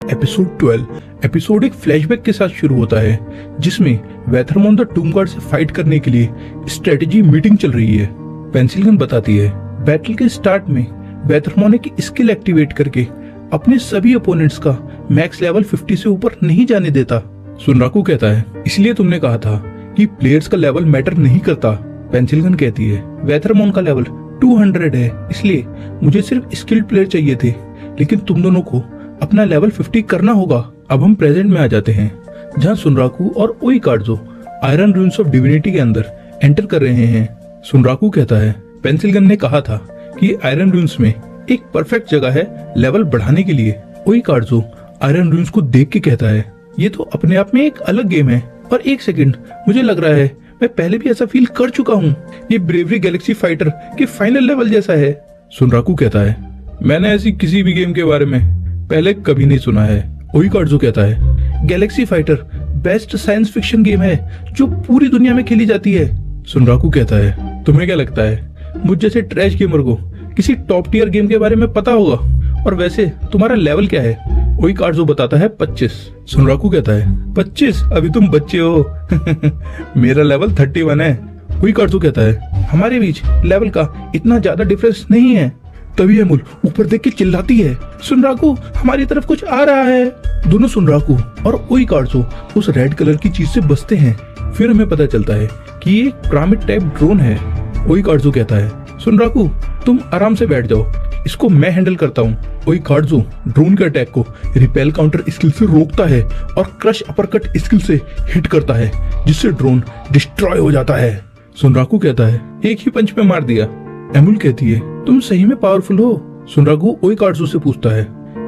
Episode 12 episode एक flashback के साथ शुरू होता है जिसमें वेथरमॉन द टूम गार्ड से फाइट करने के लिए स्ट्रेटेजी मीटिंग चल रही है। पेंसिलगन बताती है बैटल के स्टार्ट में वेथरमॉन एक स्किल एक्टिवेट करके अपने सभी अपोनेंट्स का मैक्स लेवल 50 से ऊपर नहीं जाने देता। सुनराकू कहता है इसलिए तुमने कहा था कि प्लेयर्स का लेवल मैटर नहीं करता। पेंसिलगन कहती है वेथरमॉन का लेवल 200 है, इसलिए मुझे सिर्फ स्किल्ड प्लेयर चाहिए थे, लेकिन तुम दोनों को अपना लेवल 50 करना होगा। अब हम प्रेजेंट में आ जाते हैं जहां सुनराकू और ओईकार्जो आयरन रून्स ऑफ डिविनिटी के अंदर एंटर कर रहे हैं। सुनराकू कहता है पेंसिलगन ने कहा था कि आयरन रून्स में एक परफेक्ट जगह है लेवल बढ़ाने के लिए। ओईकार्जो आयरन रून्स को देख के कहता है ये तो अपने आप में एक अलग गेम है, और एक सेकंड मुझे लग रहा है मैं पहले भी ऐसा फील कर चुका हूँ। ये ब्रेवरी गैलेक्सी फाइटर के फाइनल लेवल जैसा है। सुनराकू कहता है मैंने ऐसी किसी भी गेम के बारे में पहले कभी नहीं सुना है। ओईकार्जो कहता है Galaxy fighter best science fiction game है जो पूरी दुनिया में खेली जाती है। सुनराकू कहता है तुम्हें क्या लगता है मुझ जैसे ट्रैश गेमर को किसी टॉप टियर गेम के बारे में पता होगा? और वैसे तुम्हारा लेवल क्या है? ओईकार्जो बताता है 25। सुनराकू कहता है 25? अभी तुम बच्चे हो। मेरा लेवल 31 है। ओईकार्जो कहता है हमारे बीच लेवल का इतना ज्यादा डिफरेंस नहीं है। तभी एमुल ऊपर देख के चिल्लाती है सुनराकू हमारी तरफ कुछ आ रहा है। दोनों सुनराकू और ओईकार्जो उस रेड कलर की चीज से बचते हैं। फिर हमें पता चलता है कि ये एक पिरामिड टाइप ड्रोन है। ओईकार्जो कहता है सुनराकू तुम आराम से बैठ जाओ, इसको मैं हैंडल करता हूँ। ओईकार्जो ड्रोन के अटैक को रिपेल काउंटर स्किल से रोकता है और क्रश अपरकट स्किल से हिट करता है, जिससे ड्रोन डिस्ट्रॉय हो जाता है। सुनराकू कहता है एक ही पंच में मार दिया। एमुल कहती है तुम सही में पावरफुल हो। सुनराकू ओईकार्जो से पूछता है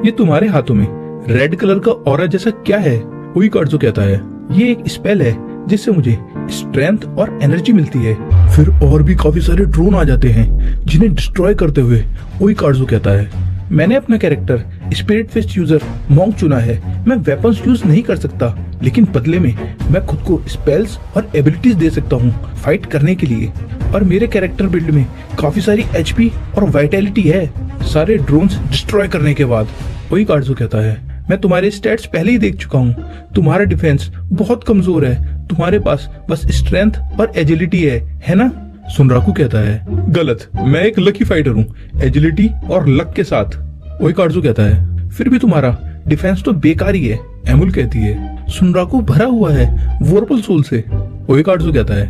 ये तुम्हारे हाथों में रेड कलर का ऑरा जैसा क्या है? ओईकार्जो कहता है ये एक स्पेल है जिससे मुझे स्ट्रेंथ और एनर्जी मिलती है। फिर और भी काफी सारे ड्रोन आ जाते हैं जिन्हें डिस्ट्रॉय करते हुए ओईकार्जो कहता है मैंने अपना character spirit fist user monk चुना है। मैं वेपन्स यूज नहीं कर सकता, लेकिन बदले में मैं खुद को स्पेल्स और एबिलिटीज दे सकता हूँ फाइट करने के लिए। और मेरे कैरेक्टर बिल्ड में काफी सारी एचपी और वाइटैलिटी है। सारे ड्रोन्स डिस्ट्रॉय करने के बाद ओईकार्जो कहता है मैं तुम्हारे स्टैट्स पहले ही देख चुका हूँ, तुम्हारा डिफेंस बहुत कमजोर है, तुम्हारे पास बस स्ट्रेंथ और एजिलिटी है ना? सुनराकू कहता है गलत, मैं एक लकी फाइटर हूँ एजिलिटी और लक के साथ। ओईकार्जो कहता है फिर भी तुम्हारा डिफेंस तो बेकार ही है। एमुल कहती है सुनराकू भरा हुआ है वोरपल सोल से। ओईकार्जो कहता है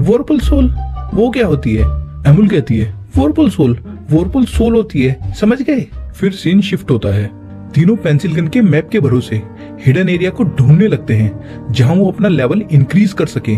वोरपल सोल वो क्या होती है? एमुल कहती है वोरपल सोल होती है, समझ गए? फिर सीन शिफ्ट होता है। तीनों पेंसिलगन के मैप के भरोसे हिडन एरिया को ढूंढने लगते हैं जहां वो अपना लेवल इंक्रीज कर सके।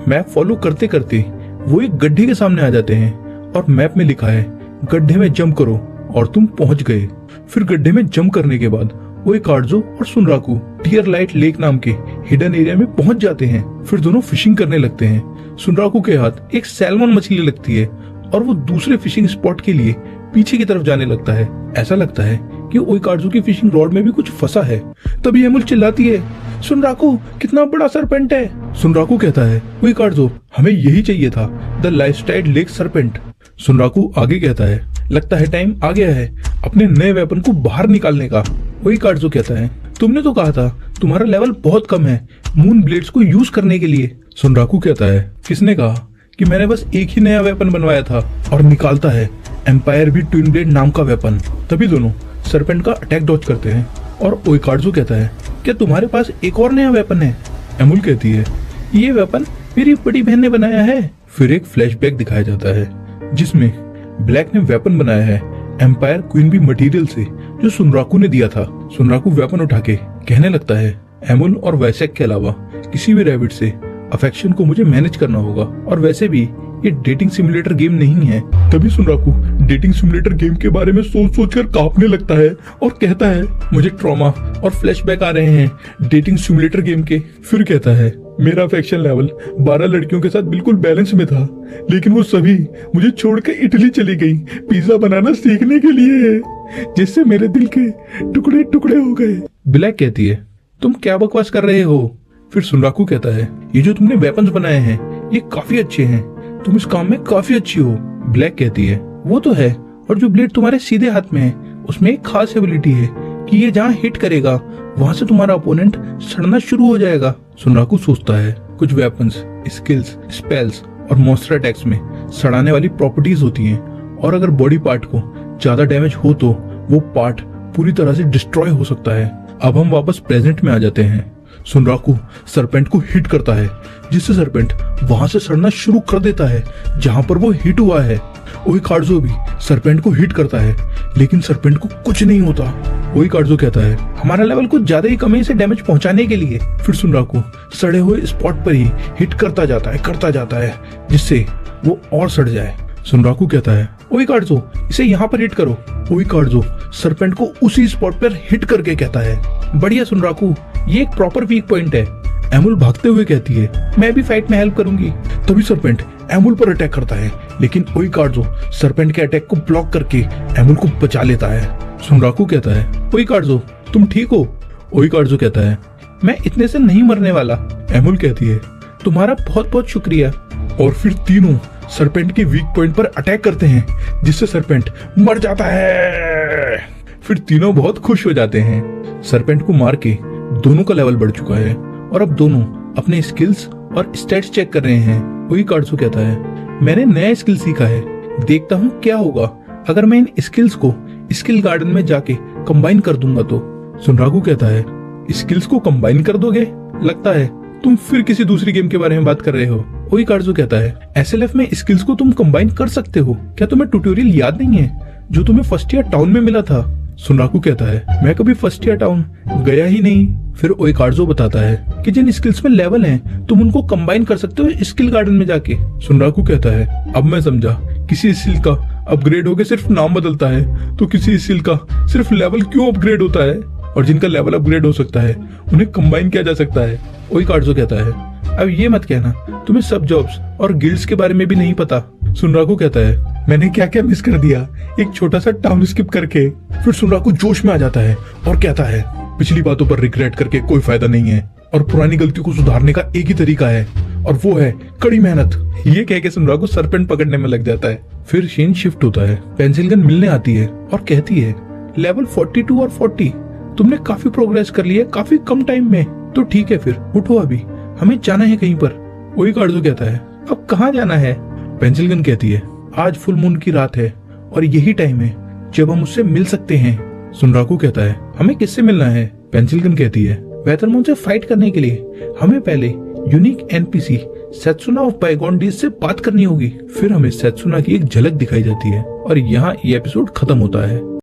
मैप फॉलो करते करते वो एक गड्ढे के सामने आ जाते हैं और मैप में लिखा है गड्ढे में जंप करो, और तुम पहुंच गए। फिर गड्ढे में जंप करने के बाद ओईकार्जो और सुनराकू टियर लाइट लेक नाम के हिडन एरिया में पहुंच जाते हैं। फिर दोनों फिशिंग करने लगते हैं। सुनराकू के हाथ एक सैल्मन मछली लगती है और वो दूसरे फिशिंग स्पॉट के लिए पीछे की तरफ जाने लगता है। ऐसा लगता है कि ओईकार्जो की फिशिंग रॉड में भी कुछ फंसा है। तभी एमुल चिल्लाती है सुनराकू कितना बड़ा सरपेंट है। सुनराकू कहता है ओईकार्जो हमें यही चाहिए था, द लाइफस्टाइल लेक सरपेंट। सुनराकू आगे कहता है लगता है टाइम आ गया है अपने नए वेपन को बाहर निकालने का। ओईकार्जो कहता है तुमने तो कहा था तुम्हारा लेवल बहुत कम है मून ब्लेड्स को यूज करने के लिए। सुनराकू कहता है किसने कहा कि मैंने बस एक ही नया वेपन बनवाया था, और निकालता है एम्पायर भी ट्विन ब्लेड नाम का वेपन। तभी दोनों सरपेंट का अटैक डॉज करते हैं और ओईकार्जो कहता है क्या तुम्हारे पास एक और नया वेपन है? एमुल कहती है ये वेपन मेरी बड़ी बहन ने बनाया है। फिर एक फ्लैशबैक दिखाया जाता है जिसमें ब्लैक ने वेपन बनाया है एम्पायर क्वीन बी मटेरियल से जो सुनराकू ने दिया था। सुनराकू वेपन उठा के कहने लगता है एमुल और वैसेक के अलावा किसी भी रैबिट से अफेक्शन को मुझे मैनेज करना होगा, और वैसे भी ये डेटिंग सिमुलेटर गेम नहीं है। तभी सुनराकू डेटिंग सिमुलेटर गेम के बारे में सोच कर कांपने लगता है और कहता है मुझे ट्रॉमा और फ्लैशबैक आ रहे हैं डेटिंग सिमुलेटर गेम के। फिर कहता है मेरा अफेक्शन लेवल 12 लड़कियों के साथ बिल्कुल बैलेंस में था, लेकिन वो सभी मुझे छोड़कर इटली चली गई पिज्जा बनाना सीखने के लिए, जिससे मेरे दिल के टुकड़े टुकड़े हो गए। ब्लैक कहती है तुम क्या बकवास कर रहे हो? फिर सुनराकू कहता है ये जो तुमने वेपन्स बनाए हैं ये काफी अच्छे हैं, तुम इस काम में काफी अच्छी हो। ब्लैक कहती है वो तो है, और जो ब्लेड तुम्हारे सीधे हाथ में है उसमें एक खास एबिलिटी है कि ये जहाँ हिट करेगा वहाँ से तुम्हारा अपोनेंट सड़ना शुरू हो जाएगा। सुनराकू सोचता है कुछ वेपन्स, स्किल्स, स्पेल्स और मॉन्स्टर अटैक्स में सड़ाने वाली प्रॉपर्टीज होती हैं, और अगर बॉडी पार्ट को ज्यादा डैमेज हो तो वो पार्ट पूरी तरह से डिस्ट्रॉय हो सकता है। अब हम वापस प्रेजेंट में आ जाते हैं। सुनराकू सरपेंट को हिट करता है, जिससे सरपेंट वहां से सड़ना शुरू कर देता है जहां पर वो हिट हुआ है। ओइकार्डो भी सरपेंट को हिट करता है, लेकिन सरपेंट को कुछ नहीं होता। ओइकार्डो कहता है हमारा लेवल कुछ ज्यादा ही कम है इसे डैमेज पहुंचाने के लिए। फिर सुनराकू सड़े हुए स्पॉट पर ही हिट करता जाता है जिससे वो और सड़ जाए। सुनराकू कहता है ओइकार्डो इसे यहाँ पर हिट करो। ओइकार्डो सरपेंट को उसी स्पॉट पर हिट करके कहता है बढ़िया सुनराकू, ये एक प्रॉपर वीक पॉइंट है। एमुल भागते हुए कहती है मैं भी फाइट में हेल्प करूंगी। तभी सरपेंट एमुल पर अटैक करता है, लेकिन ओइकार्डो सरपेंट के अटैक को ब्लॉक करके एमुल को बचा लेता है। सुनराकू कहता है ओइकार्डो तुम ठीक हो? ओइकार्डो कहता है मैं इतने से नहीं मरने वाला। एमुल कहती है तुम्हारा बहुत बहुत शुक्रिया। और फिर तीनों सरपेंट के वीक पॉइंट पर अटैक करते हैं, जिससे सरपेंट मर जाता है। फिर तीनों बहुत खुश हो जाते हैं। सरपेंट को मार के दोनों का लेवल बढ़ चुका है और अब दोनों अपने स्किल्स और स्टैट्स चेक कर रहे हैं। ओइकार्डो कहता है मैंने नया स्किल सीखा है, देखता हूँ क्या होगा अगर मैं इन स्किल्स को स्किल गार्डन में जाके कंबाइन कर दूंगा तो। सुनराकू कहता है स्किल्स को कंबाइन कर दोगे? लगता है तुम फिर किसी दूसरी गेम के बारे में बात कर रहे हो। ओइकार्डो कहता है एसएलएफ में स्किल्स को तुम कंबाइन कर सकते हो, क्या तुम्हें ट्यूटोरियल याद नहीं है जो तुम्हें फर्स्ट ईयर टाउन में मिला था? सुनराकू कहता है मैं कभी फर्स्ट ईयर टाउन गया ही नहीं। फिर ओइकार्डो बताता है कि जिन स्किल्स में लेवल हैं तुम उनको कंबाइन कर सकते हो स्किल गार्डन में जाके। सुनराकू कहता है अब मैं समझा, किसी स्किल का अपग्रेड होके सिर्फ नाम बदलता है तो किसी स्किल का सिर्फ लेवल क्यों अपग्रेड होता है, और जिनका लेवल अपग्रेड हो सकता है उन्हें कंबाइन किया जा सकता है। ओइकार्डो कहता है अब ये मत कहना तुम्हें सब जॉब्स और गिल्ड्स के बारे में भी नहीं पता। सुनराकू कहता है मैंने क्या क्या मिस कर दिया एक छोटा सा टाउन स्किप करके। फिर सुनराकू जोश में आ जाता है और कहता है पिछली बातों पर रिग्रेट करके कोई फायदा नहीं है और पुरानी गलतियों को सुधारने का एक ही तरीका है और वो है कड़ी मेहनत। ये कह के सुनराकू सरपेंट पकड़ने में लग जाता है। फिर सीन शिफ्ट होता है, पेंसिल गन मिलने आती है और कहती है लेवल 42 और 40 तुमने काफी प्रोग्रेस कर ली है काफी कम टाइम में, तो ठीक है फिर उठो अभी हमें जाना है कहीं पर। ओइकार्डो कहता है अब कहाँ जाना है? पेंसिल गन कहती है आज फुल मून की रात है और यही टाइम है जब हम उससे मिल सकते हैं। सुनराकू कहता है हमें किससे मिलना है? पेंसिल गन कहती है वेथरमोन से फाइट करने के लिए हमें पहले unique NPC Setsuna of bygone days से बात करनी होगी। फिर हमें सेत्सुना की एक झलक दिखाई जाती है और यहाँ ये एपिसोड खत्म होता है।